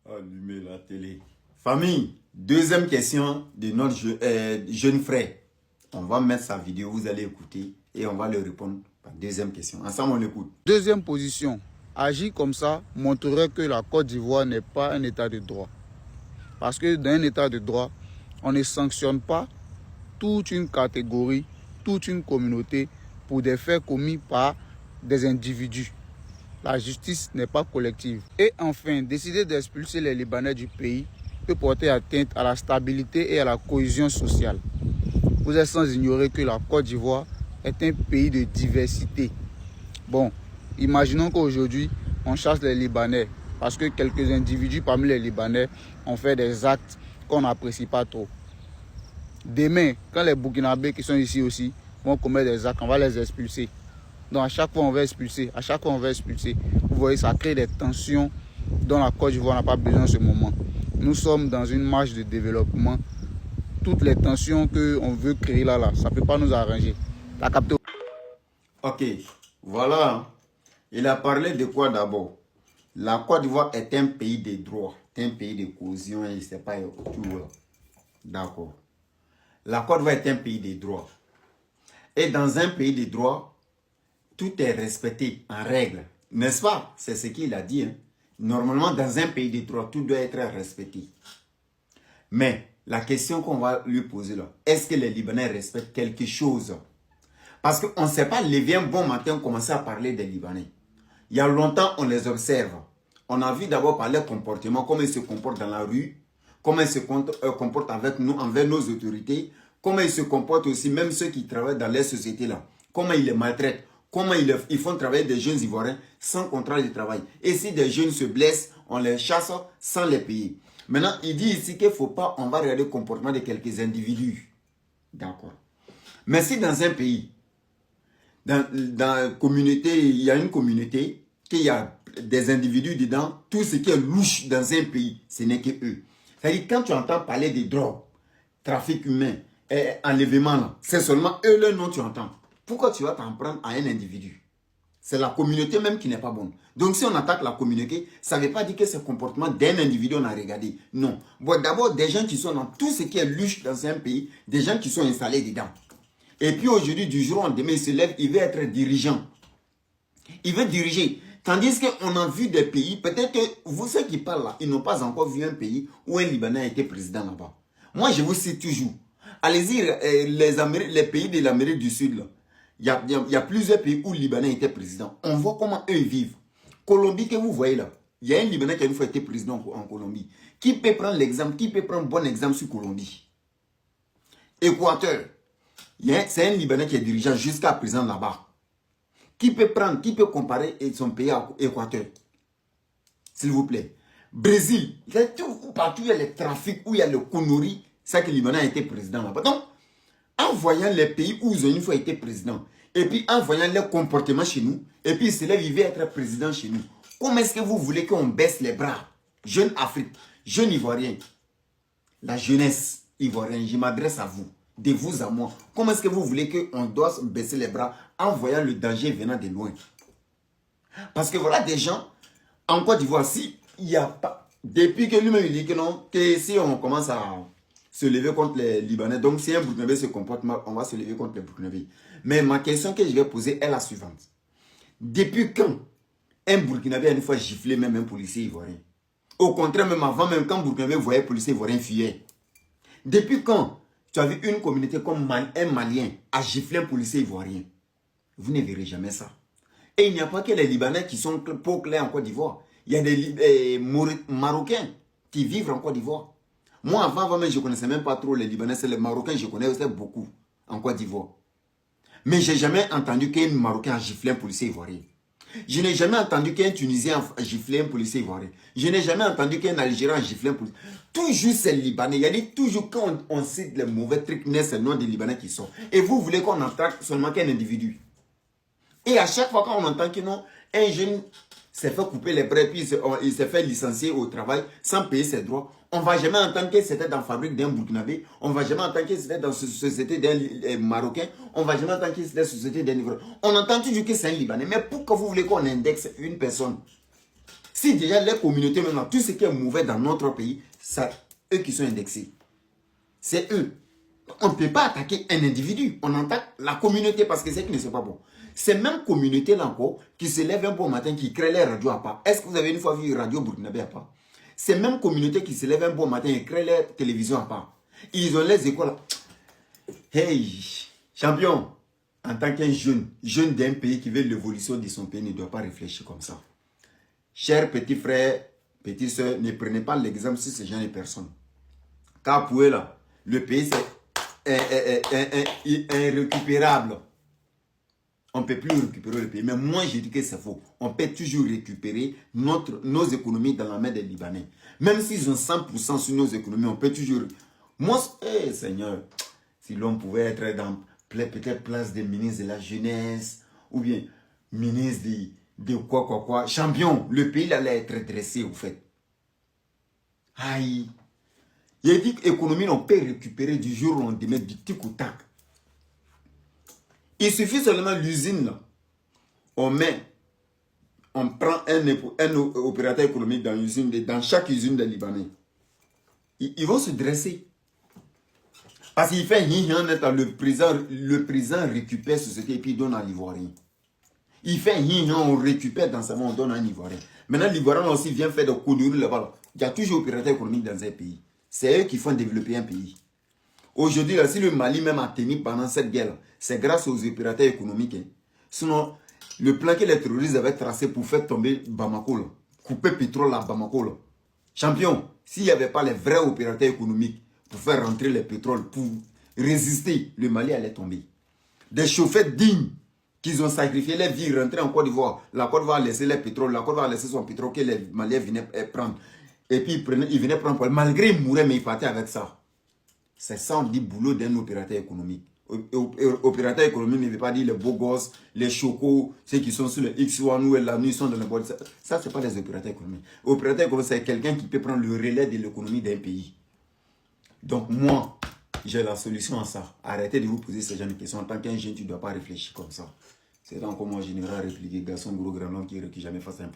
Allumer la télé. Famille, deuxième question de notre jeune frère. On va mettre sa vidéo, vous allez écouter et on va lui répondre par deuxième question. Ensemble, on l'écoute. Deuxième position, agir comme ça montrerait que la Côte d'Ivoire n'est pas un état de droit. Parce que dans un état de droit, on ne sanctionne pas toute une catégorie, toute une communauté pour des faits commis par des individus. La justice n'est pas collective. Et enfin, décider d'expulser les Libanais du pays peut porter atteinte à la stabilité et à la cohésion sociale. Vous êtes sans ignorer que la Côte d'Ivoire est un pays de diversité. Bon, imaginons qu'aujourd'hui, on chasse les Libanais parce que quelques individus parmi les Libanais ont fait des actes qu'on n'apprécie pas trop. Demain, quand les Burkinabés qui sont ici aussi vont commettre des actes, on va les expulser. Donc à chaque fois on va expulser, à chaque fois on va expulser. Vous voyez, ça crée des tensions dont la Côte d'Ivoire n'a pas besoin en ce moment. Nous sommes dans une marche de développement. Toutes les tensions qu'on veut créer là, ça ne peut pas nous arranger. T'as capté? Ok, voilà. Il a parlé de quoi d'abord? La Côte d'Ivoire est un pays de droit, un pays de cohésion, et c'est pas tout. D'accord. La Côte d'Ivoire est un pays de droit. Et dans un pays de droit, tout est respecté en règle. N'est-ce pas? C'est ce qu'il a dit. Hein? Normalement, dans un pays de droit, tout doit être respecté. Mais la question qu'on va lui poser là, est-ce que les Libanais respectent quelque chose? Parce qu'on ne s'est pas levé un bon matin commencer à parler des Libanais. Il y a longtemps, on les observe. On a vu d'abord par leur comportement, comment ils se comportent dans la rue, comment ils se comportent avec nous, envers nos autorités, comment ils se comportent aussi, même ceux qui travaillent dans les sociétés là, comment ils les maltraitent, comment ils font travailler des jeunes Ivoiriens sans contrat de travail. Et si des jeunes se blessent, on les chasse sans les payer. Maintenant, il dit ici qu'il ne faut pas, on va regarder le comportement de quelques individus. D'accord. Mais si dans un pays, dans la communauté, il y a une communauté, qu'il y a des individus dedans, tout ce qui est louche dans un pays, ce n'est que eux. C'est-à-dire, quand tu entends parler de drogue, trafic humain, enlèvement, c'est seulement eux le nom que tu entends. Pourquoi tu vas t'en prendre à un individu? C'est la communauté même qui n'est pas bonne. Donc si on attaque la communauté, ça ne veut pas dire que c'est le comportement d'un individu on a regardé. Non. Bon, d'abord, des gens qui sont dans tout ce qui est louche dans un pays, des gens qui sont installés dedans. Et puis aujourd'hui, du jour au lendemain, il se lève, il veut être dirigeant. Il veut diriger. Tandis qu'on a vu des pays, peut-être que vous, ceux qui parlent là, ils n'ont pas encore vu un pays où un Libanais a été président là-bas. Moi, je vous cite toujours. Allez-y, les pays de l'Amérique du Sud, là. Il y a plusieurs pays où le Libanais était président. On voit comment eux vivent. Colombie que vous voyez là, il y a un Libanais qui a une fois été président en Colombie. Qui peut prendre l'exemple, qui peut prendre un bon exemple sur Colombie? Équateur, c'est un Libanais qui est dirigeant jusqu'à présent là-bas. Qui peut comparer son pays à Équateur? S'il vous plaît. Brésil, partout où il y a les trafics, où il y a le conneries, c'est que le Libanais a été président là-bas. Donc, en voyant les pays où ils ont une fois été président, et puis en voyant leur comportement chez nous, et puis c'est là qu'il veut être président chez nous. Comment est-ce que vous voulez qu'on baisse les bras? Jeune Afrique, jeune Ivoirien, la jeunesse ivoirienne, je m'adresse à vous, de vous à moi. Comment est-ce que vous voulez qu'on doit baisser les bras en voyant le danger venant de loin? Parce que voilà des gens, en Côte d'Ivoire, si il n'y a pas, depuis que lui-même il dit que non, que si on commence à se lever contre les Libanais. Donc, si un Burkinabé se comporte mal, on va se lever contre les Burkinabés. Mais ma question que je vais poser est la suivante. Depuis quand un Burkinabé a une fois giflé même un policier ivoirien? Au contraire, même avant, même quand un Burkinabé voyait un policier ivoirien fuyait. Depuis quand tu as vu une communauté comme un Malien a giflé un policier ivoirien? Vous ne verrez jamais ça. Et il n'y a pas que les Libanais qui sont peau claire en Côte d'Ivoire. Il y a des Marocains qui vivent en Côte d'Ivoire. Moi, avant même, je ne connaissais même pas trop les Libanais. C'est les Marocains, je connais aussi beaucoup en Côte d'Ivoire. Mais je n'ai jamais entendu qu'un Marocain a giflé un policier ivoirien. Je n'ai jamais entendu qu'un Tunisien a giflé un policier ivoirien. Je n'ai jamais entendu qu'un Algérien a giflé un policier. Toujours c'est Libanais. Il y a dit toujours quand on cite les mauvais trucs, c'est le nom des Libanais qui sont. Et vous voulez qu'on attaque seulement qu'un individu. Et à chaque fois qu'on entend que non, un jeune s'est fait couper les bras, puis il s'est fait licencier au travail sans payer ses droits. On ne va jamais entendre que c'était dans la fabrique d'un Burkinabé. On ne va jamais entendre que c'était dans la société d'un Marocain. On ne va jamais entendre que c'était dans la société d'un Ivoirien. On entend toujours que c'est un Libanais. Mais pourquoi vous voulez qu'on indexe une personne? Si déjà les communautés, maintenant, tout ce qui est mauvais dans notre pays, c'est eux qui sont indexés. C'est eux. On ne peut pas attaquer un individu. On attaque la communauté parce que c'est qui ne sont pas bon. Ces mêmes communautés-là encore, qui se lèvent un bon matin, qui créent les radios à part. Est-ce que vous avez une fois vu une radio burkinabé à part? Ces mêmes communautés qui se lèvent un bon matin et créent les télévisions à part. Ils ont les écoles. Hey, champion, en tant qu'un jeune d'un pays qui veut l'évolution de son pays, ne doit pas réfléchir comme ça. Chers petits frères, petites soeurs, ne prenez pas l'exemple sur ces gens de personnes. Car pour eux, là, le pays, c'est irrécupérable. On ne peut plus récupérer le pays. Mais moi, je dis que c'est faux. On peut toujours récupérer nos économies dans la main des Libanais. Même s'ils ont 100% sur nos économies, on peut toujours... Moi, Seigneur, si l'on pouvait être dans peut-être place des ministres de la jeunesse, ou bien ministre de quoi. Champion, le pays allait être dressé, au fait. Aïe. Il dit qu'économie, on peut récupérer du jour au lendemain, du tic au tac. Il suffit seulement l'usine là. On prend un opérateur économique dans chaque usine des Libanais. Ils vont se dresser. Parce qu'il fait le président récupère société et puis il donne à l'Ivoirien. Il fait on récupère dans sa main, on donne à un Ivoirien. Maintenant, l'Ivoirien aussi vient faire des conneries là-bas. Là. Il y a toujours opérateur économique dans un pays. C'est eux qui font développer un pays. Aujourd'hui, si le Mali même a tenu pendant cette guerre, c'est grâce aux opérateurs économiques. Hein. Sinon, le plan que les terroristes avaient tracé pour faire tomber Bamako, là, couper le pétrole à Bamako, là. Champion, s'il n'y avait pas les vrais opérateurs économiques pour faire rentrer le pétrole, pour résister, le Mali allait tomber. Des chauffeurs dignes qui ont sacrifié leur vie, rentrés en Côte d'Ivoire. La Côte d'Ivoire a laissé le pétrole, la Côte d'Ivoire a laissé son pétrole que les Maliens venaient prendre. Et puis ils venaient prendre. Malgré ils mouraient, mais ils partaient avec ça. C'est ça, on dit boulot d'un opérateur économique. Opérateur économique ne veut pas dire les beaux gosses, les chocos, ceux qui sont sur le X1 ou la nuit sont dans le boîte. Ça, ce n'est pas les opérateurs économiques. Opérateur économique, c'est quelqu'un qui peut prendre le relais de l'économie d'un pays. Donc moi, j'ai la solution à ça. Arrêtez de vous poser ce genre de questions. En tant qu'un jeune, tu ne dois pas réfléchir comme ça. C'est donc comment général répliquer garçon gros grand qui jamais fasse un